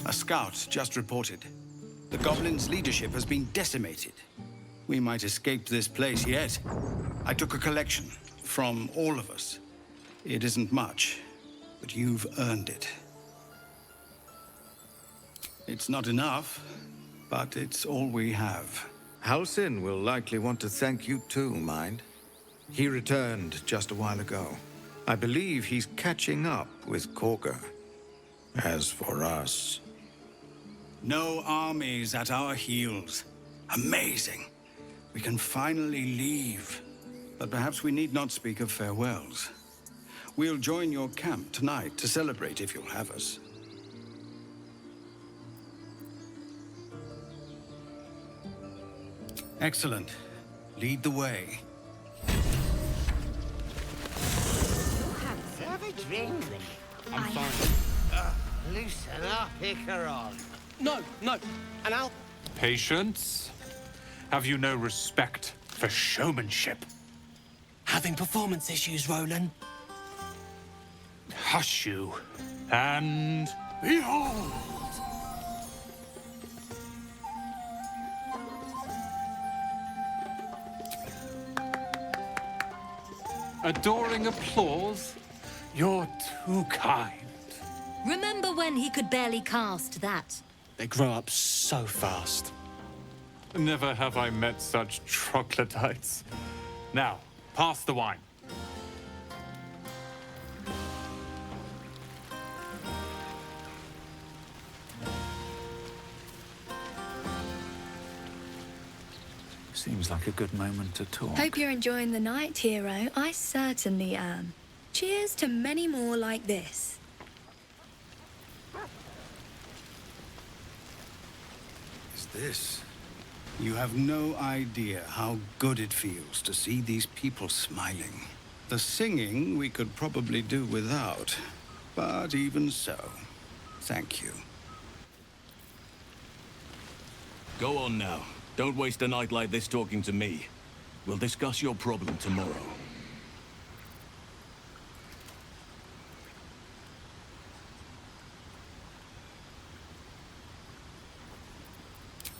A scout just reported. The goblins' leadership has been decimated. We might escape this place yet. I took a collection from all of us. It isn't much, but you've earned it. It's not enough, but it's all we have. Halsin will likely want to thank you too, mind. He returned just a while ago. I believe he's catching up with Korga. As for us... No armies at our heels. Amazing. We can finally leave. But perhaps we need not speak of farewells. We'll join your camp tonight to celebrate if you'll have us. Excellent. Lead the way. Have a drink. I'm fine. Loosen up, Icaron. No, and I'll... Patience? Have you no respect for showmanship? Having performance issues, Roland. Hush you, and behold! Adoring applause? You're too kind. Remember when he could barely cast that? They grow up so fast. Never have I met such troglodytes. Now, pass the wine. Seems like a good moment to talk. Hope you're enjoying the night, hero. I certainly am. Cheers to many more like this. Is this? You have no idea how good it feels to see these people smiling. The singing we could probably do without, but even so, thank you. Go on now. Don't waste a night like this talking to me. We'll discuss your problem tomorrow.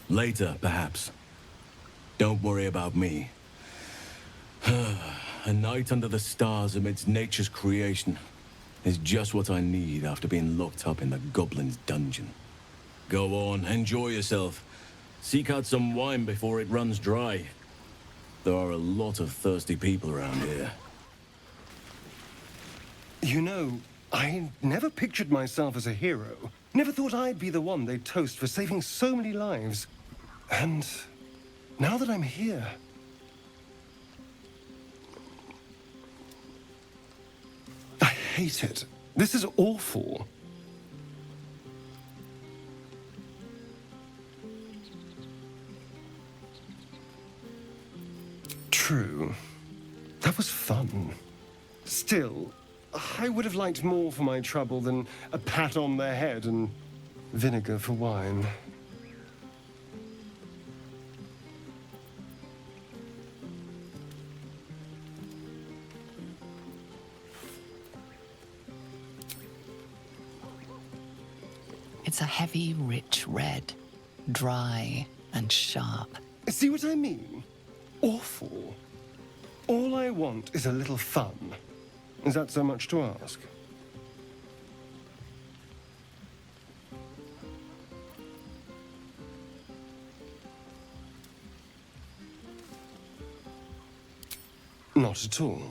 Later, perhaps. Don't worry about me. A night under the stars amidst nature's creation is just what I need after being locked up in the goblin's dungeon. Go on, enjoy yourself. Seek out some wine before it runs dry. There are a lot of thirsty people around here. You know, I never pictured myself as a hero. Never thought I'd be the one they'd toast for saving so many lives. And now that I'm here... I hate it. This is awful. True. That was fun. Still, I would have liked more for my trouble than a pat on the head and vinegar for wine. It's a heavy, rich red, dry and sharp. See what I mean? Awful. All I want is a little fun. Is that so much to ask? Not at all.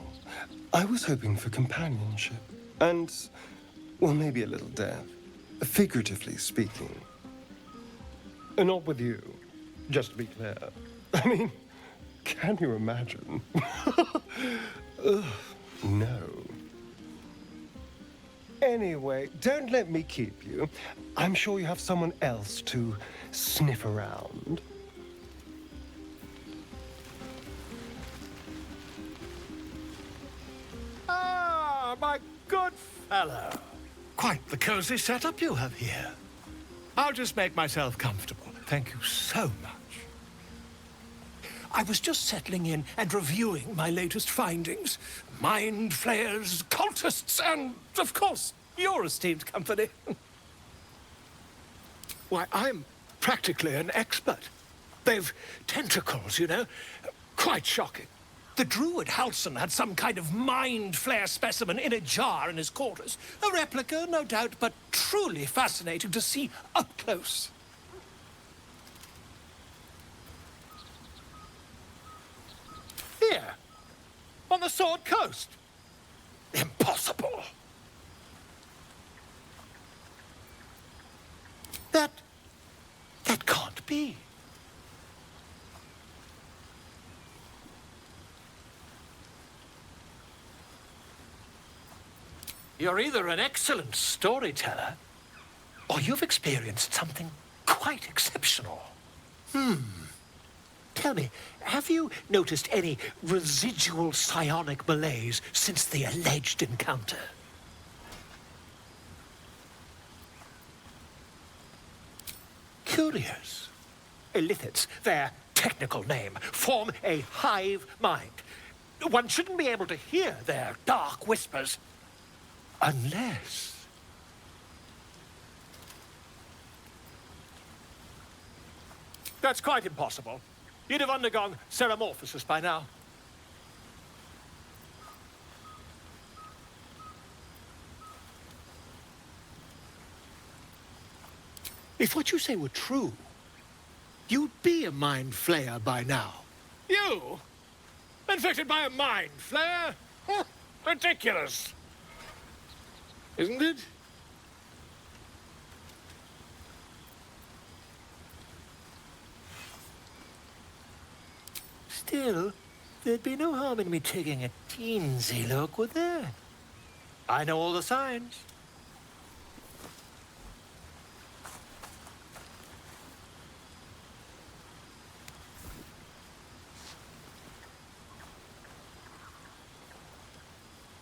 I was hoping for companionship. And, well, maybe a little death. Figuratively speaking. Not with you, just to be clear. I mean, can you imagine? Ugh, no. Anyway, don't let me keep you. I'm sure you have someone else to sniff around. Ah, my good fellow. Quite the cozy setup you have here. I'll just make myself comfortable. Thank you so much. I was just settling in and reviewing my latest findings. Mind flayers, cultists, and, of course, your esteemed company. Why, I'm practically an expert. They've tentacles, you know. Quite shocking. The druid Halsin had some kind of mind flare specimen in a jar in his quarters. A replica, no doubt, but truly fascinating to see up close. Here, on the Sword Coast. Impossible. That can't be. You're either an excellent storyteller, or you've experienced something quite exceptional. Tell me, have you noticed any residual psionic malaise since the alleged encounter? Curious. Illithids, their technical name, form a hive mind. One shouldn't be able to hear their dark whispers unless... That's quite impossible. You'd have undergone ceramorphosis by now. If what you say were true, you'd be a mind flayer by now. You? Infected by a mind flayer? Huh, ridiculous. Isn't it? Still, there'd be no harm in me taking a teensy look, would there? I know all the signs.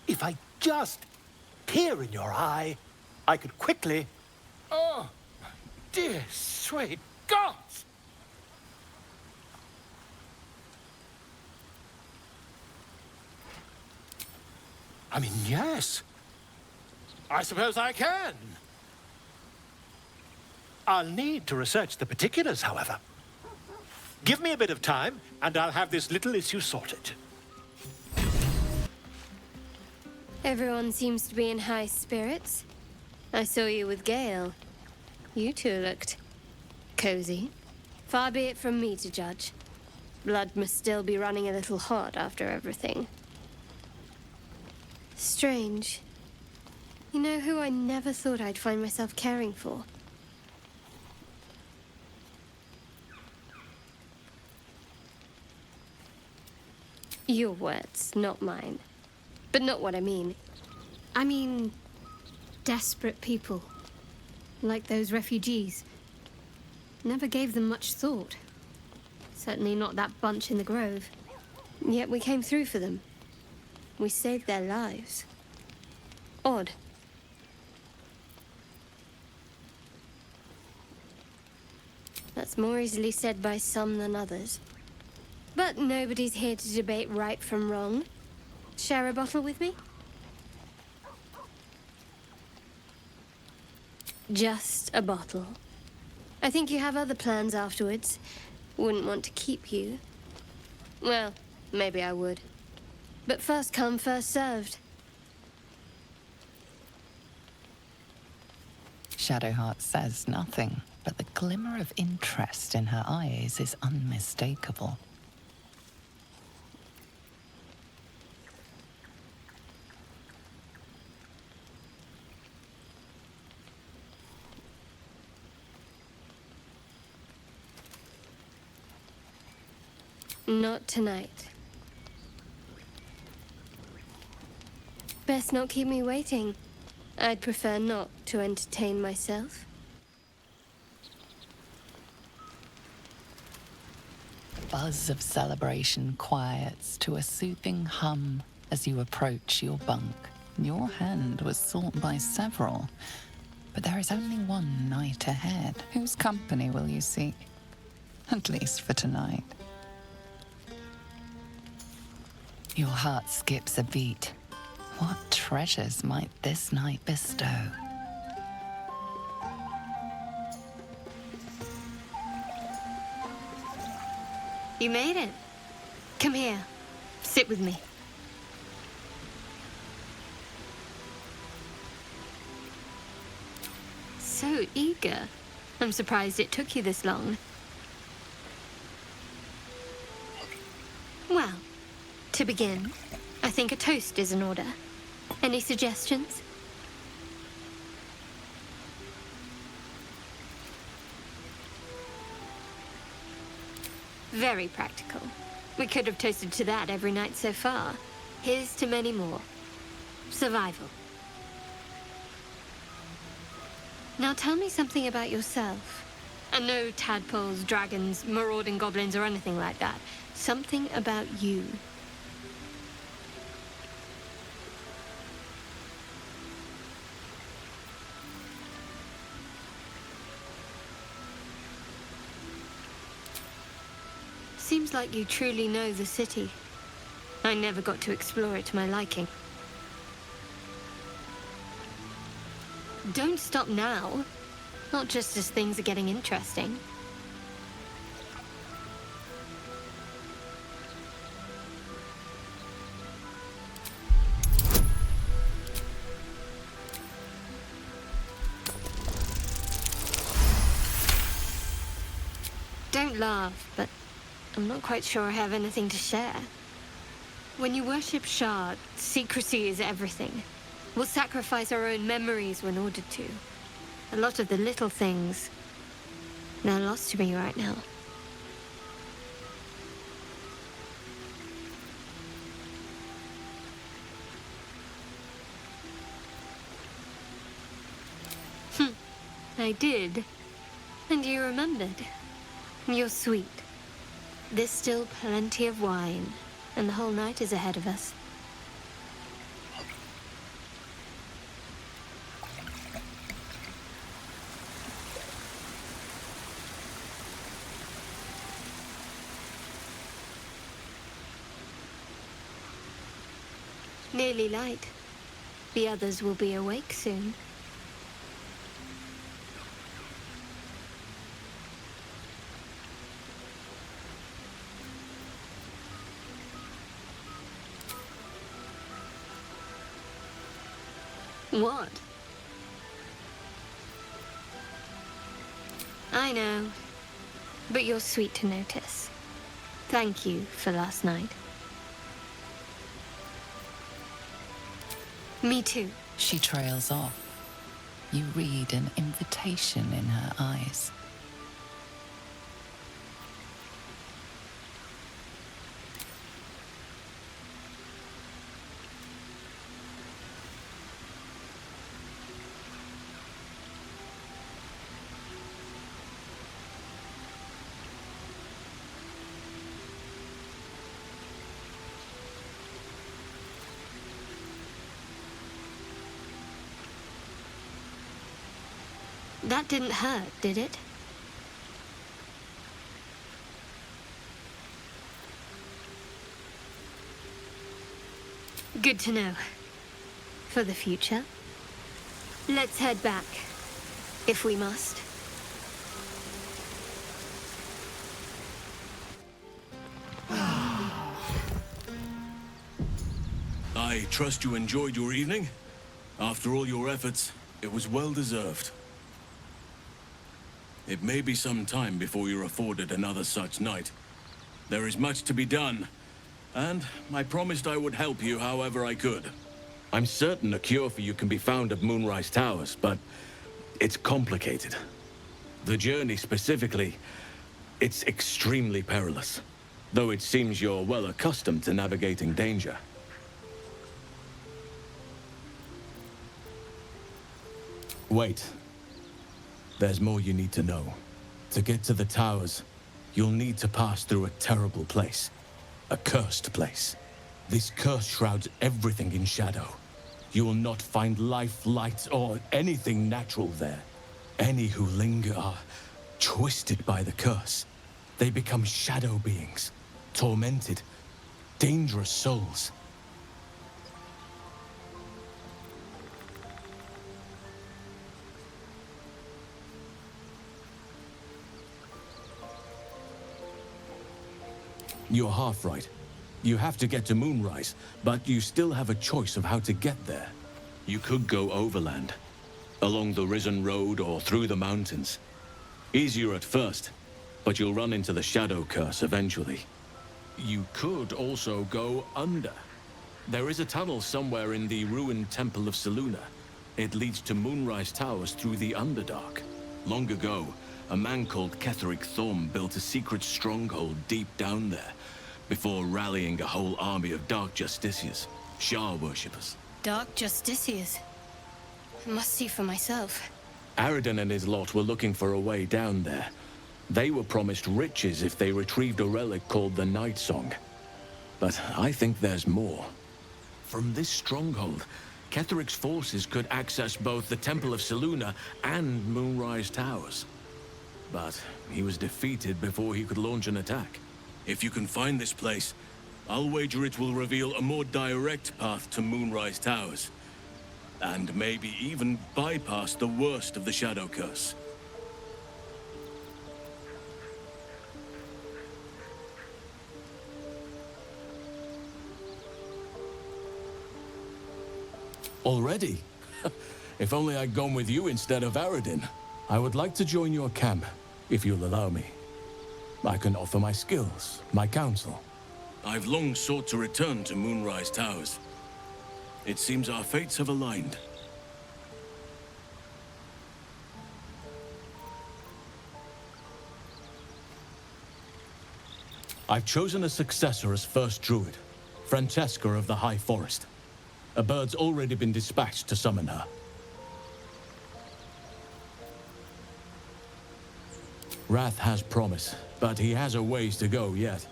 If I just peer in your eye, I could quickly... Oh, dear sweet gods! I mean, yes. I suppose I can. I'll need to research the particulars, however. Give me a bit of time, and I'll have this little issue sorted. Everyone seems to be in high spirits. I saw you with Gale. You two looked cozy. Far be it from me to judge. Blood must still be running a little hot after everything. Strange. You know who I never thought I'd find myself caring for? Your words, not mine. But not what I mean. I mean, desperate people. Like those refugees. Never gave them much thought. Certainly not that bunch in the grove. Yet we came through for them. We saved their lives. Odd. That's more easily said by some than others. But nobody's here to debate right from wrong. Share a bottle with me? Just a bottle. I think you have other plans afterwards. Wouldn't want to keep you. Well, maybe I would. But first come, first served. Shadowheart says nothing, but the glimmer of interest in her eyes is unmistakable. Not tonight. Best not keep me waiting. I'd prefer not to entertain myself. Buzz of celebration quiets to a soothing hum as you approach your bunk. Your hand was sought by several, but there is only one night ahead. Whose company will you seek? At least for tonight. Your heart skips a beat. What treasures might this night bestow? You made it. Come here. Sit with me. So eager. I'm surprised it took you this long. Well, to begin, I think a toast is in order. Any suggestions? Very practical. We could have toasted to that every night so far. Here's to many more. Survival. Now tell me something about yourself. And no tadpoles, dragons, marauding goblins, or anything like that. Something about you. Seems like you truly know the city. I never got to explore it to my liking. Don't stop now. Not just as things are getting interesting. Don't laugh, but I'm not quite sure I have anything to share. When you worship Shard, secrecy is everything. We'll sacrifice our own memories when ordered to. A lot of the little things, they're lost to me right now. I did. And you remembered. You're sweet. There's still plenty of wine, and the whole night is ahead of us. Nearly light. The others will be awake soon. What? I know, but you're sweet to notice. Thank you for last night. Me too. She trails off. You read an invitation in her eyes. That didn't hurt, did it? Good to know. For the future. Let's head back, if we must. I trust you enjoyed your evening. After all your efforts, it was well deserved. It may be some time before you're afforded another such night. There is much to be done, and I promised I would help you however I could. I'm certain a cure for you can be found at Moonrise Towers, but it's complicated. The journey specifically, it's extremely perilous, though it seems you're well accustomed to navigating danger. Wait. There's more you need to know. To get to the towers, you'll need to pass through a terrible place. A cursed place. This curse shrouds everything in shadow. You will not find life, light, or anything natural there. Any who linger are twisted by the curse. They become shadow beings, tormented, dangerous souls. You're half right. You have to get to Moonrise, but you still have a choice of how to get there. You could go overland, along the Risen Road or through the mountains. Easier at first, but you'll run into the Shadow Curse eventually. You could also go under. There is a tunnel somewhere in the ruined Temple of Selûne. It leads to Moonrise Towers through the Underdark. Long ago, a man called Ketheric Thorm built a secret stronghold deep down there, before rallying a whole army of Dark Justiciars, Shah worshippers. Dark Justiciars. I must see for myself. Aridin and his lot were looking for a way down there. They were promised riches if they retrieved a relic called the Night Song. But I think there's more. From this stronghold, Ketheric's forces could access both the Temple of Selûne and Moonrise Towers. But he was defeated before he could launch an attack. If you can find this place, I'll wager it will reveal a more direct path to Moonrise Towers. And maybe even bypass the worst of the Shadow Curse. Already? If only I'd gone with you instead of Aridin. I would like to join your camp, if you'll allow me. I can offer my skills, my counsel. I've long sought to return to Moonrise Towers. It seems our fates have aligned. I've chosen a successor as first druid, Francesca of the High Forest. A bird's already been dispatched to summon her. Wrath has promise, but he has a ways to go yet.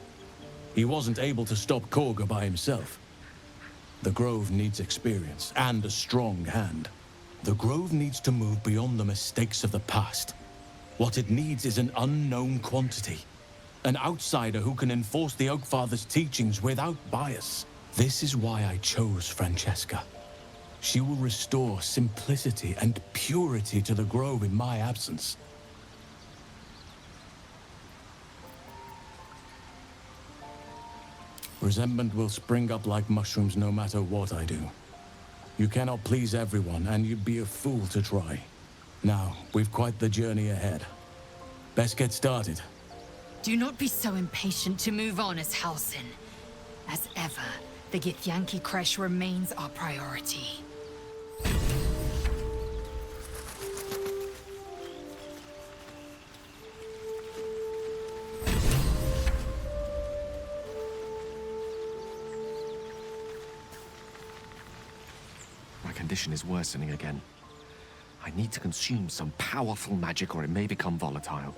He wasn't able to stop Korga by himself. The Grove needs experience and a strong hand. The Grove needs to move beyond the mistakes of the past. What it needs is an unknown quantity. An outsider who can enforce the Oakfather's teachings without bias. This is why I chose Francesca. She will restore simplicity and purity to the Grove in my absence. Resentment will spring up like mushrooms no matter what I do. You cannot please everyone, and you'd be a fool to try. Now, we've quite the journey ahead. Best get started. Do not be so impatient to move on as Halsin. As ever, the Githyanki Kresh remains our priority. My condition is worsening again. I need to consume some powerful magic or it may become volatile.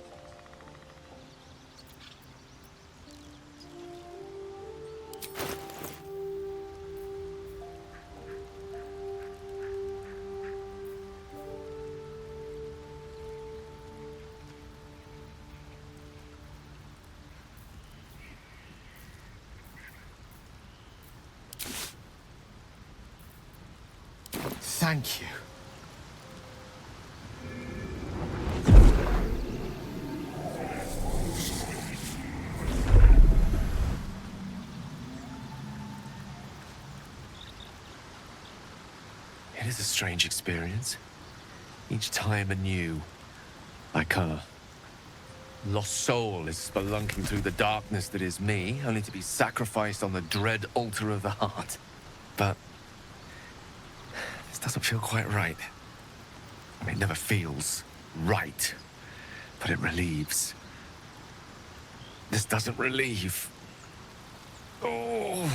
Thank you. It is a strange experience. Each time anew, like a lost soul is spelunking through the darkness that is me, only to be sacrificed on the dread altar of the heart. But this doesn't feel quite right. I mean, it never feels right, but it relieves. This doesn't relieve. Oh.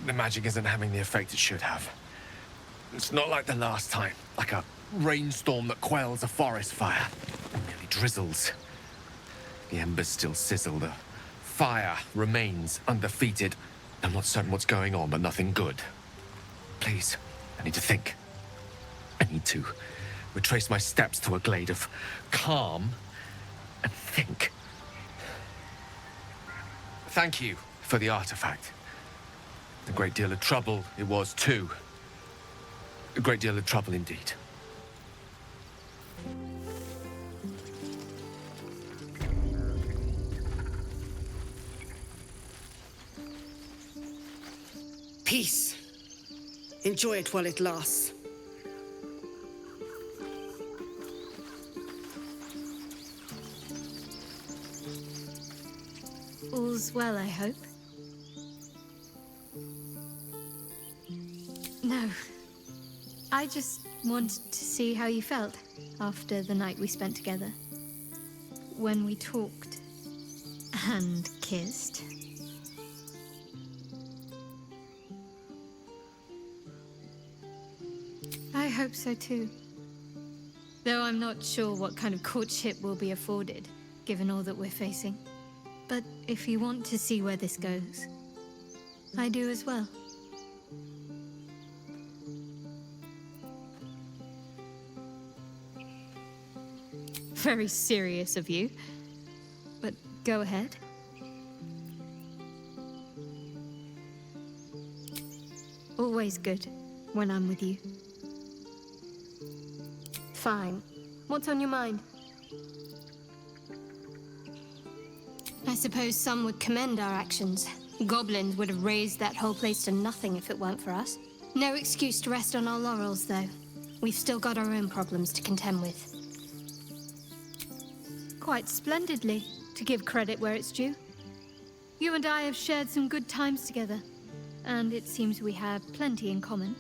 The magic isn't having the effect it should have. It's not like the last time, like a rainstorm that quells a forest fire. It merely drizzles. The embers still sizzle. The fire remains undefeated. I'm not certain what's going on, but nothing good. Please, I need to think. I need to retrace my steps to a glade of calm and think. Thank you for the artifact. A great deal of trouble it was, too. A great deal of trouble indeed. Peace. Enjoy it while it lasts. All's well, I hope. No. I just wanted to see how you felt after the night we spent together. When we talked and kissed. I hope so too. Though I'm not sure what kind of courtship will be afforded, given all that we're facing. But if you want to see where this goes, I do as well. Very serious of you, but go ahead. Always good when I'm with you. Fine. What's on your mind? I suppose some would commend our actions. Goblins would have razed that whole place to nothing if it weren't for us. No excuse to rest on our laurels, though. We've still got our own problems to contend with. Quite splendidly, to give credit where it's due. You and I have shared some good times together, and it seems we have plenty in common.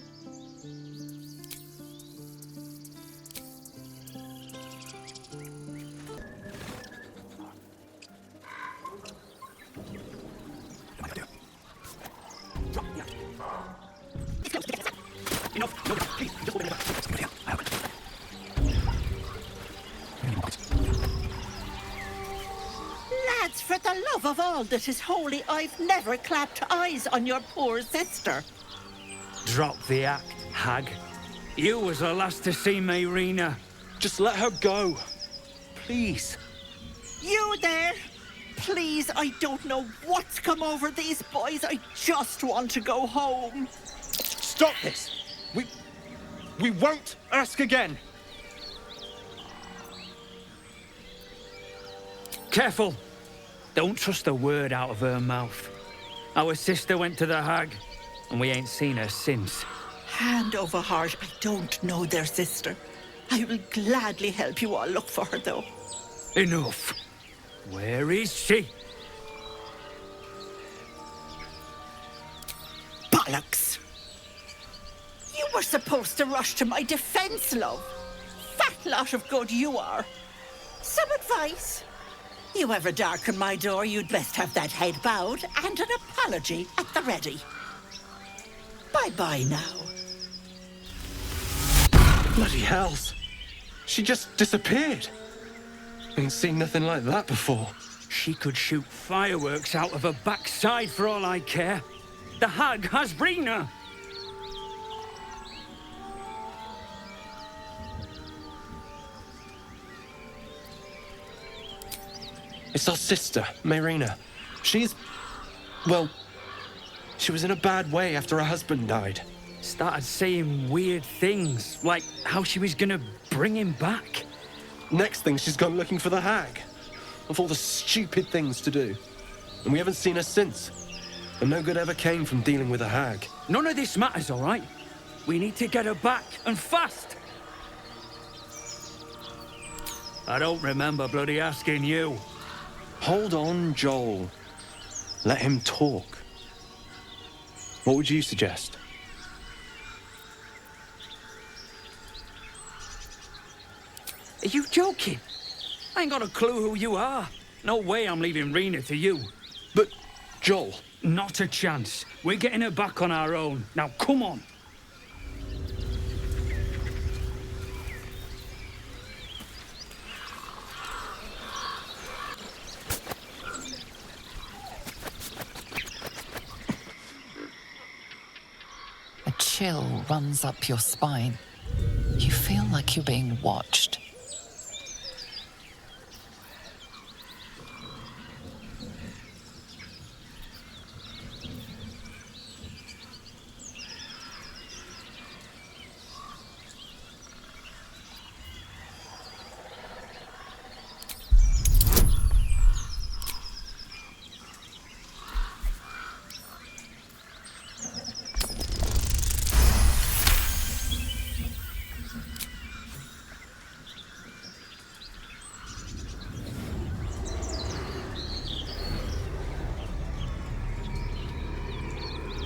Lads, for the love of all that is holy, I've never clapped eyes on your poor sister. Drop the act, hag. You was the last to see Mayrina. Just let her go. Please. You there? Please, I don't know what's come over these boys. I just want to go home. Stop this! We won't ask again. Careful. Don't trust a word out of her mouth. Our sister went to the hag, and we ain't seen her since. Hand over heart, I don't know their sister. I will gladly help you all look for her, though. Enough. Where is she? Bollocks! You were supposed to rush to my defense, love. Fat lot of good you are. Some advice? You ever darken my door, you'd best have that head bowed and an apology at the ready. Bye-bye now. Bloody hells. She just disappeared. Ain't seen nothing like that before. She could shoot fireworks out of her backside for all I care. The hag has Rena. It's our sister, Mayrina. She's... well... she was in a bad way after her husband died. Started saying weird things, like how she was gonna bring him back. Next thing, she's gone looking for the hag. Of all the stupid things to do. And we haven't seen her since. And no good ever came from dealing with a hag. None of this matters, all right? We need to get her back, and fast! I don't remember bloody asking you. Hold on, Joel. Let him talk. What would you suggest? Are you joking? I ain't got a clue who you are. No way I'm leaving Rena to you. But, Joel... Not a chance. We're getting her back on our own. Now, come on. A chill runs up your spine. You feel like you're being watched.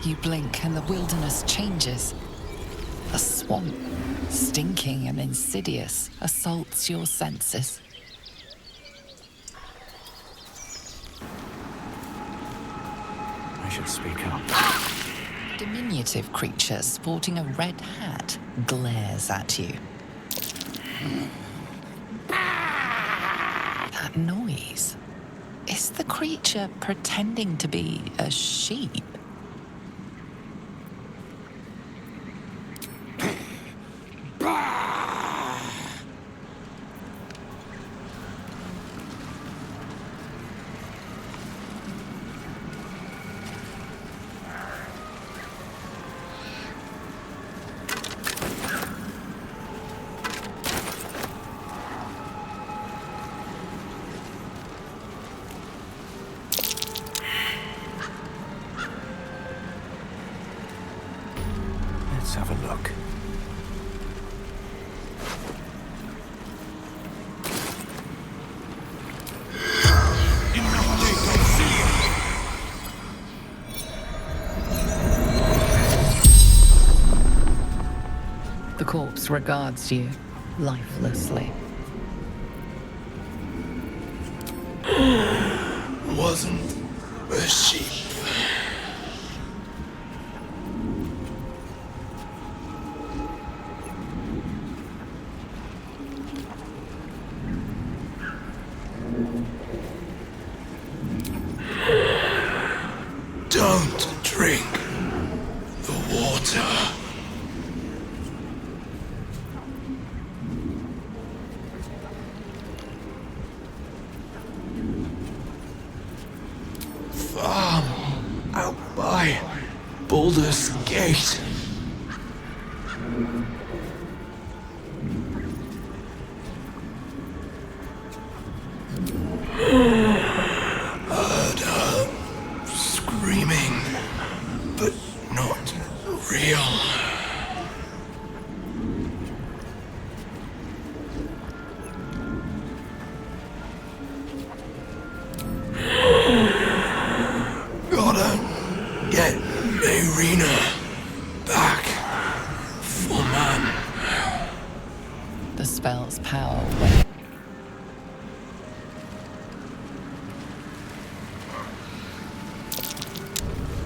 You blink and the wilderness changes. A swamp, stinking and insidious, assaults your senses. I should speak up. Diminutive creature sporting a red hat glares at you. That noise. Is the creature pretending to be a sheep? Let's have a look. The corpse regards you lifelessly. Wasn't a sheep. Don't drink the water. Farm out by Baldur's Gate. Heard her screaming, but not real. Gotta get Marina back for man. The spell's power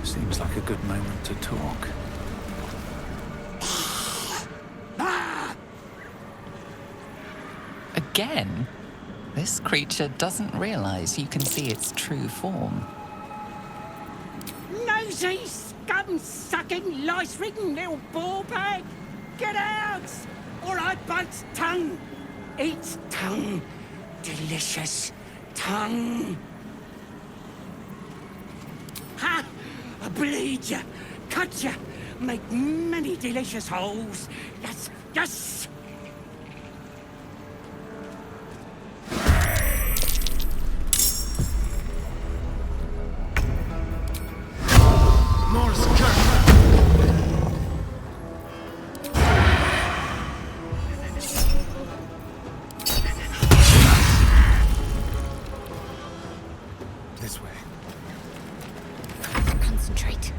Seems like a good moment to talk. again. This creature doesn't realize you can see its true form. Nosy, scum-sucking, lice-ridden little ball bag! Get out! Or I bite tongue! Eat tongue! Delicious tongue! Ha! I bleed you, cut you, make many delicious holes. Yes, yes! This way. Concentrate.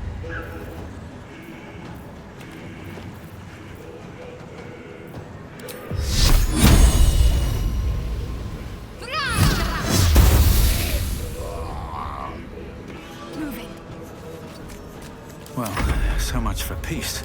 Moving. Well, so much for peace.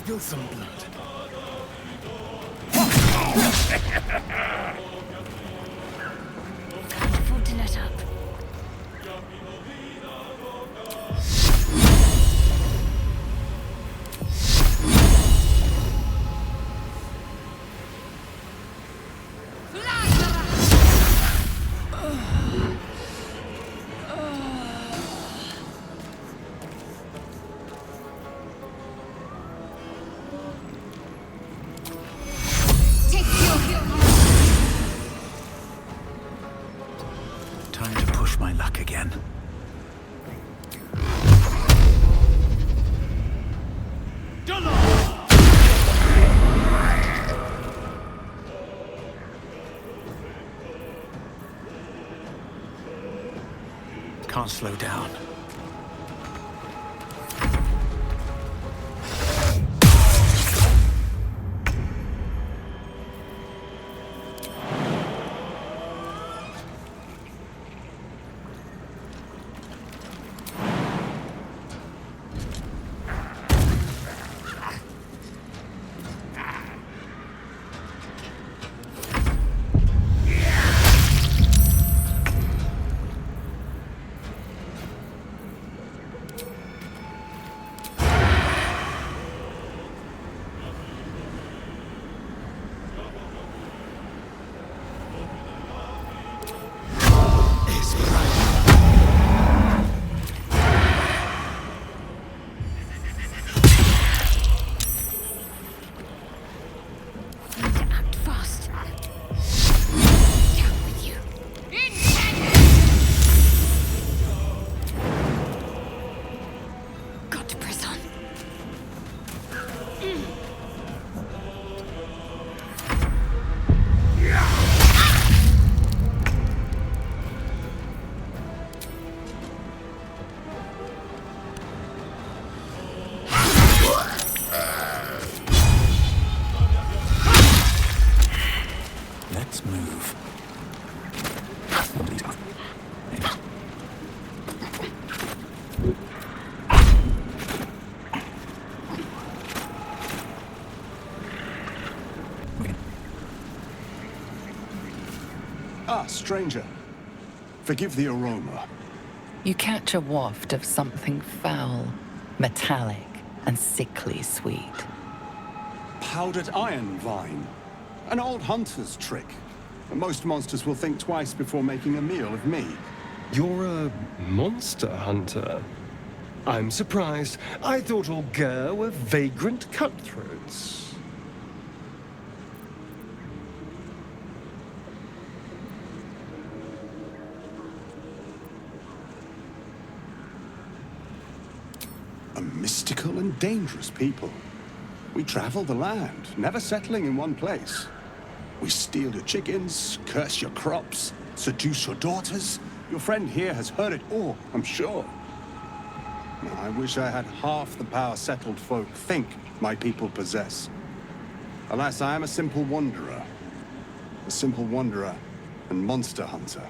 Spill some blood. Can't afford to let up. Time to push my luck again. Can't slow down. Ah, stranger. Forgive the aroma. You catch a waft of something foul, metallic, and sickly sweet. Powdered iron vine. An old hunter's trick. Most monsters will think twice before making a meal of me. You're a monster hunter? I'm surprised. I thought all Ger were vagrant cutthroats. A mystical and dangerous people. We travel the land, never settling in one place. We steal your chickens, curse your crops, seduce your daughters. Your friend here has heard it all, I'm sure. I wish I had half the power settled folk think my people possess. Alas, I am a simple wanderer. A simple wanderer and monster hunter.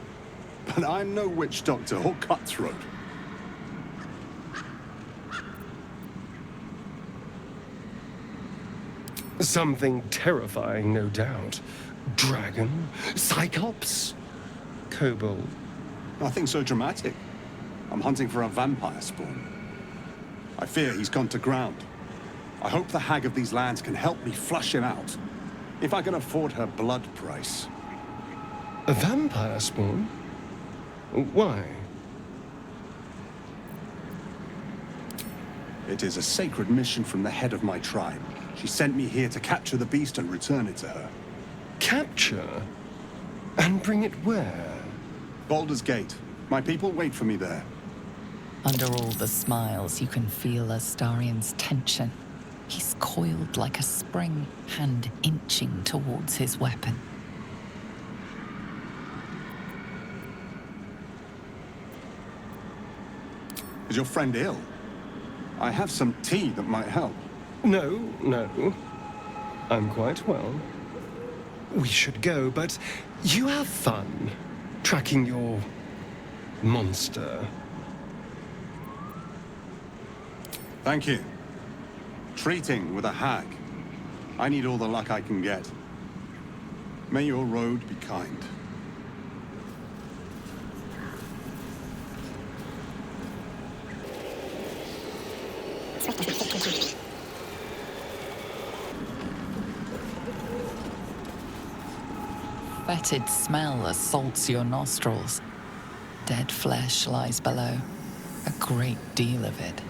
But I'm no witch doctor or cutthroat. Something terrifying, no doubt. Dragon? Cyclops? Kobold? Nothing so dramatic. I'm hunting for a vampire spawn. I fear he's gone to ground. I hope the hag of these lands can help me flush him out. If I can afford her blood price. A vampire spawn? Why? It is a sacred mission from the head of my tribe. She sent me here to capture the beast and return it to her. Capture? And bring it where? Baldur's Gate. My people wait for me there. Under all the smiles, you can feel Astarion's tension. He's coiled like a spring, hand inching towards his weapon. Is your friend ill? I have some tea that might help. No. I'm quite well. We should go, but you have fun tracking your monster. Thank you. Treating with a hag. I need all the luck I can get. May your road be kind. Fetid smell assaults your nostrils. Dead flesh lies below. A great deal of it.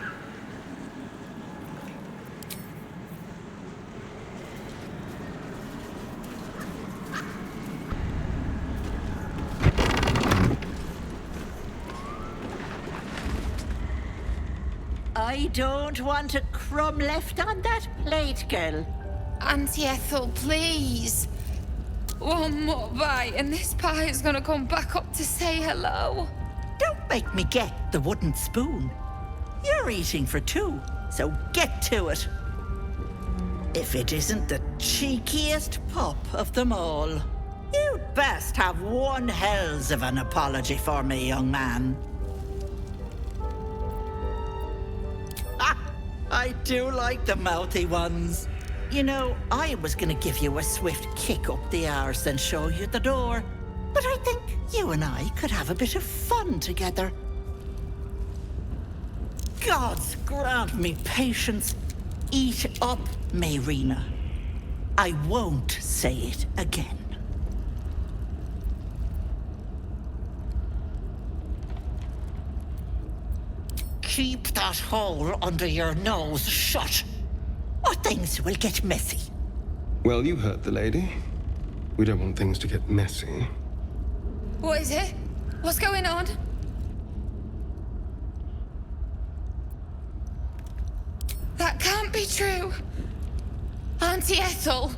I don't want a crumb left on that plate, girl. Auntie Ethel, please. One more bite and this pie is gonna come back up to say hello. Don't make me get the wooden spoon. You're eating for two, so get to it. If it isn't the cheekiest pup of them all. You'd best have one hells of an apology for me, young man. I do like the mouthy ones. You know, I was gonna give you a swift kick up the arse and show you the door. But I think you and I could have a bit of fun together. Gods grant me patience. Eat up, Mayrina. I won't say it again. Keep that hole under your nose shut, or things will get messy. Well, you heard the lady. We don't want things to get messy. What is it? What's going on? That can't be true. Auntie Ethel.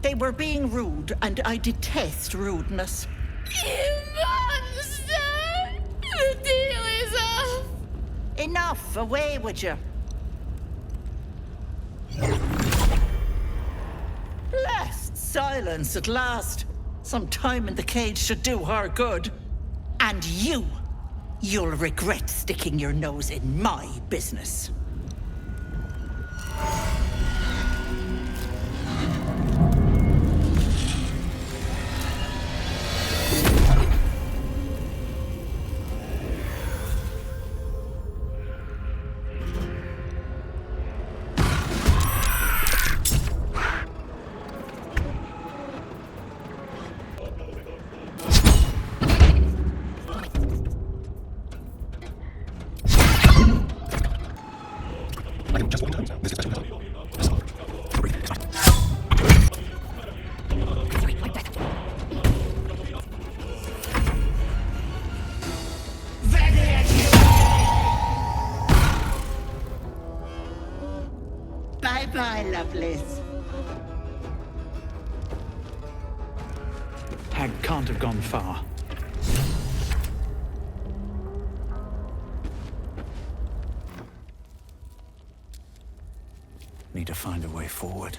They were being rude, and I detest rudeness. You monster! The deal is off! Enough, away with you. Blessed silence at last. Some time in the cage should do her good. And you'll regret sticking your nose in my business. Bye-bye, lovelies. Hag can't have gone far. Need to find a way forward.